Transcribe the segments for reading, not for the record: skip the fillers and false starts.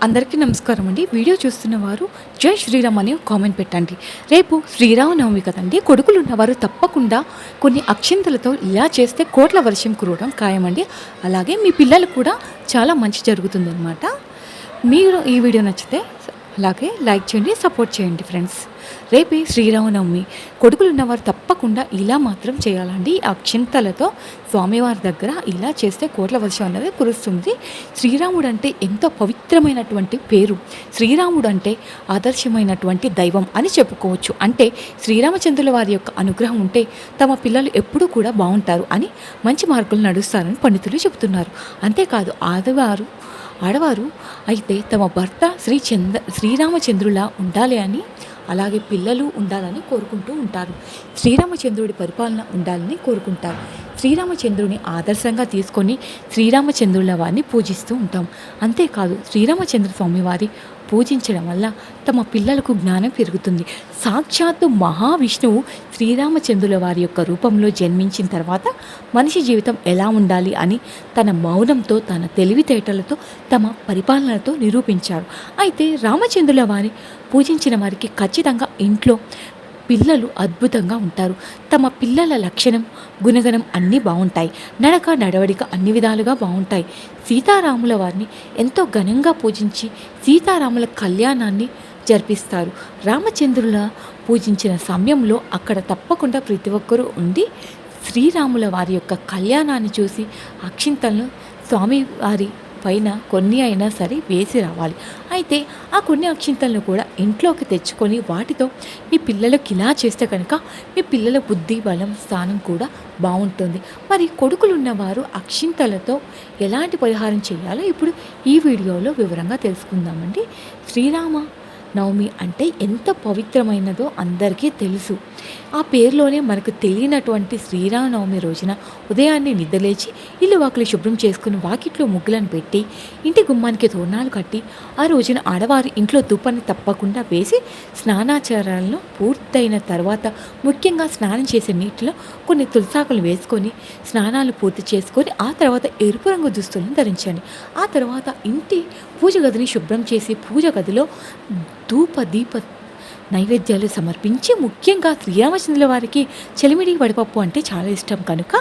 అందరికీ నమస్కారం అండి. వీడియో చూస్తున్న వారు జై శ్రీరామ్ అని కామెంట్ పెట్టండి. రేపు శ్రీరామనవమి కదండి. కొడుకులు ఉన్నవారు తప్పకుండా కొన్ని అక్షింతలతో ఇలా చేస్తే కోట్ల వర్షం కురవడం ఖాయమండి. అలాగే మీ పిల్లలకు కూడా చాలా మంచి జరుగుతుందన్నమాట. మీరు ఈ వీడియో నచ్చితే అలాగే లైక్ చేయండి, సపోర్ట్ చేయండి ఫ్రెండ్స్. రేపే శ్రీరామనవమి. కొడుకులు ఉన్నవారు తప్పకుండా ఇలా మాత్రం చేయాలండి. అక్షింతలతో స్వామివారి దగ్గర ఇలా చేస్తే కోట్ల వర్షం అనేది కురుస్తుంది. శ్రీరాముడు అంటే ఎంతో పవిత్రమైనటువంటి పేరు. శ్రీరాముడు అంటే ఆదర్శమైనటువంటి దైవం అని చెప్పుకోవచ్చు. అంటే శ్రీరామచంద్రుల వారి యొక్క అనుగ్రహం ఉంటే తమ పిల్లలు ఎప్పుడూ కూడా బాగుంటారు అని, మంచి మార్గంలో నడుస్తారని పండితులు చెబుతున్నారు. అంతేకాదు ఆడవారు అయితే తమ భర్త శ్రీరామచంద్రులా ఉండాలి అని, అలాగే పిల్లలు ఉండాలని కోరుకుంటూ ఉంటారు. శ్రీరామచంద్రుడి పరిపాలన ఉండాలని కోరుకుంటారు. శ్రీరామచంద్రుని ఆదర్శంగా తీసుకొని శ్రీరామచంద్రుల వారిని పూజిస్తూ ఉంటాం. అంతేకాదు శ్రీరామచంద్ర స్వామి వారి పూజించడం వల్ల తమ పిల్లలకు జ్ఞానం పెరుగుతుంది. సాక్షాత్తు మహావిష్ణువు శ్రీరామచంద్రుల వారి యొక్క రూపంలో జన్మించిన తర్వాత మనిషి జీవితం ఎలా ఉండాలి అని తన మౌనంతో, తన తెలివితేటలతో, తమ పరిపాలనతో నిరూపించారు. అయితే రామచంద్రుల వారి పూజించిన వారికి ఖచ్చితంగా ఇంట్లో పిల్లలు అద్భుతంగా ఉంటారు. తమ పిల్లల లక్షణం, గుణగణం అన్నీ బాగుంటాయి. నడవడిక అన్ని విధాలుగా బాగుంటాయి. సీతారాముల వారిని ఎంతో ఘనంగా పూజించి సీతారాముల కళ్యాణాన్ని జరిపిస్తారు. రామచంద్రుల పూజించిన సమయంలో అక్కడ తప్పకుండా ప్రతి ఒక్కరూ ఉండి శ్రీరాముల వారి యొక్క కళ్యాణాన్ని చూసి అక్షింతలను స్వామివారి పైన కొన్ని అయినా సరే వేసి రావాలి. అయితే ఆ కొన్ని అక్షింతలను కూడా ఇంట్లోకి తెచ్చుకొని వాటితో మీ పిల్లలకి ఇలా చేస్తే కనుక మీ పిల్లల బుద్ధి, బలం, స్థానం కూడా బాగుంటుంది. మరి కొడుకులు ఉన్నవారు అక్షింతలతో ఎలాంటి పరిహారం చేయాలో ఇప్పుడు ఈ వీడియోలో వివరంగా తెలుసుకుందామండి. శ్రీరామనవమి అంటే ఎంత పవిత్రమైనదో అందరికీ తెలుసు. ఆ పేరులోనే మనకు తెలియనటువంటి శ్రీరామనవమి రోజున ఉదయాన్నే నిద్రలేచి ఇల్లు వాకిలి శుభ్రం చేసుకుని వాకిట్లో ముగ్గులను పెట్టి ఇంటి గుమ్మానికి తోరణాలు కట్టి ఆ రోజున ఆడవారు ఇంట్లో ధూపాన్ని తప్పకుండా వేసి స్నానాచారాలను పూర్తయిన తర్వాత ముఖ్యంగా స్నానం చేసే నీటిలో కొన్ని తులసాకులు వేసుకొని స్నానాలు పూర్తి చేసుకొని ఆ తర్వాత ఎరుపు రంగు దుస్తులను ధరించండి. ఆ తర్వాత ఇంటి పూజ గదిని శుభ్రం చేసి పూజ గదిలో దీప నైవేద్యాలు సమర్పించి, ముఖ్యంగా శ్రీరామచంద్రుల వారికి చెలిమిడి వడపప్పు అంటే చాలా ఇష్టం కనుక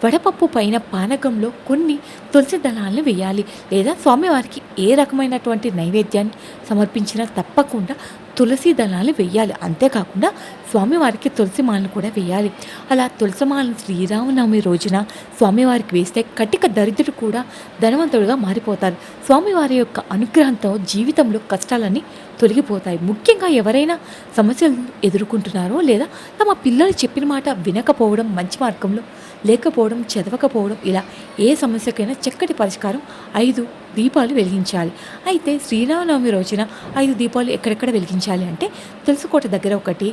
వడపప్పు పైన పానకంలో కొన్ని తులసి దళాలను వేయాలి. లేదా స్వామివారికి ఏ రకమైనటువంటి నైవేద్యాన్ని సమర్పించినా తప్పకుండా తులసి దళాలు వేయాలి. అంతేకాకుండా స్వామివారికి తులసి మాలను కూడా వేయాలి. అలా తులసి మాలను శ్రీరామనవమి రోజున స్వామివారికి వేస్తే కటిక దరిద్రుడు కూడా ధనవంతుడుగా మారిపోతారు. స్వామివారి యొక్క అనుగ్రహంతో జీవితంలో కష్టాలన్నీ తొలగిపోతాయి. ముఖ్యంగా ఎవరైనా సమస్యలు ఎదుర్కొంటున్నారో లేదా తమ పిల్లలు చెప్పిన మాట వినకపోవడం, మంచి మార్గంలో లేకపోవడం, చదవకపోవడం, ఇలా ఏ సమస్యకైనా చక్కటి పరిష్కారం 5 దీపాలు వెలిగించాలి. అయితే శ్రీరామనవమి రోజున 5 దీపాలు ఎక్కడెక్కడ వెలిగించాలి అంటే తులసికోట దగ్గర ఒకటి,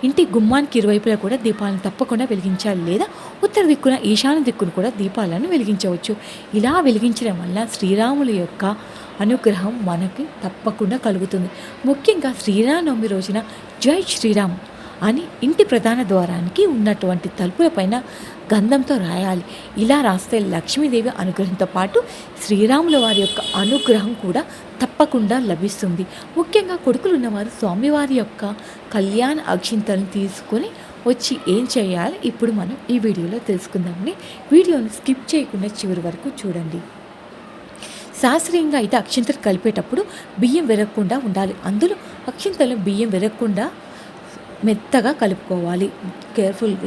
ఇంటి గుమ్మానికి ఇరువైపులా కూడా దీపాలను తప్పకుండా వెలిగించాలి. లేదా ఉత్తర దిక్కున, ఈశాన్య దిక్కును కూడా దీపాలను వెలిగించవచ్చు. ఇలా వెలిగించడం వల్ల శ్రీరాముల యొక్క అనుగ్రహం మనకి తప్పకుండా కలుగుతుంది. ముఖ్యంగా శ్రీరామనవమి రోజున జై శ్రీరామ్ అని ఇంటి ప్రధాన ద్వారానికి ఉన్నటువంటి తలుపులపైన గంధంతో రాయాలి. ఇలా రాస్తే లక్ష్మీదేవి అనుగ్రహంతో పాటు శ్రీరాముల వారి యొక్క అనుగ్రహం కూడా తప్పకుండా లభిస్తుంది. ముఖ్యంగా కొడుకులు ఉన్నవారు స్వామివారి యొక్క కళ్యాణ అక్షింతలను తీసుకొని వచ్చి ఏం చేయాలి ఇప్పుడు మనం ఈ వీడియోలో తెలుసుకుందామని. వీడియోని స్కిప్ చేయకుండా చివరి వరకు చూడండి. శాస్త్రీయంగా అయితే అక్షింతలు కలిపేటప్పుడు బియ్యం విరగకుండా ఉండాలి. అందులో అక్షింతలు బియ్యం విరగకుండా మెత్తగా కలుపుకోవాలి.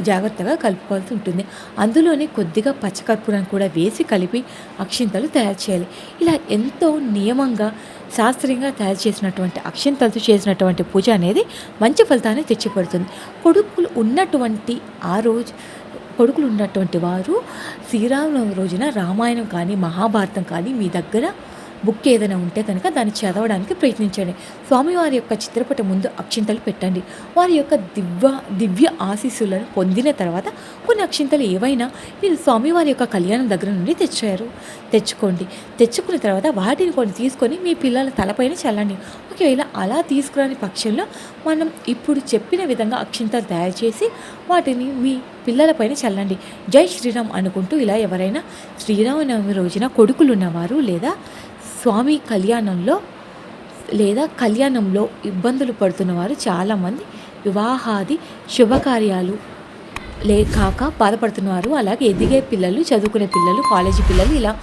జాగ్రత్తగా కలుపుకోవాల్సి ఉంటుంది. అందులోనే కొద్దిగా పచ్చకర్పూరం కూడా వేసి కలిపి అక్షింతలు తయారు చేయాలి. ఇలా ఎంతో నియమంగా శాస్త్రీయంగా తయారు చేసినటువంటి అక్షింతలతో చేసినటువంటి పూజ అనేది మంచి ఫలితాన్ని తెచ్చిపెడుతుంది. కొడుకులు ఉన్నటువంటి వారు శ్రీరామనవమి రోజున రామాయణం కానీ, మహాభారతం కానీ మీ దగ్గర బుక్ ఏదైనా ఉంటే కనుక దాన్ని చదవడానికి ప్రయత్నించండి. స్వామివారి యొక్క చిత్రపటం ముందు అక్షింతలు పెట్టండి. వారి యొక్క దివ్య ఆశీస్సులను పొందిన తర్వాత కొన్ని అక్షింతలు ఏవైనా మీరు స్వామివారి యొక్క కళ్యాణం దగ్గర నుండి తెచ్చుకోండి. తెచ్చుకున్న తర్వాత వాటిని కొన్ని తీసుకొని మీ పిల్లల తలపైన చల్లండి. ఒకవేళ అలా తీసుకురాని పక్షంలో మనం ఇప్పుడు చెప్పిన విధంగా అక్షింతలు తయారు చేసి వాటిని మీ పిల్లలపైన చల్లండి. జై శ్రీరామ్ అనుకుంటూ ఇలా ఎవరైనా శ్రీరామనవమి రోజున కొడుకులు ఉన్నవారు లేదా స్వామి కళ్యాణంలో లేదా కళ్యాణంలో ఇబ్బందులు పడుతున్నవారు చాలామంది వివాహాది శుభకార్యాలు కాక బాధపడుతున్నారు. అలాగే ఎదిగే పిల్లలు, చదువుకునే పిల్లలు, కాలేజీ పిల్లలు ఇలా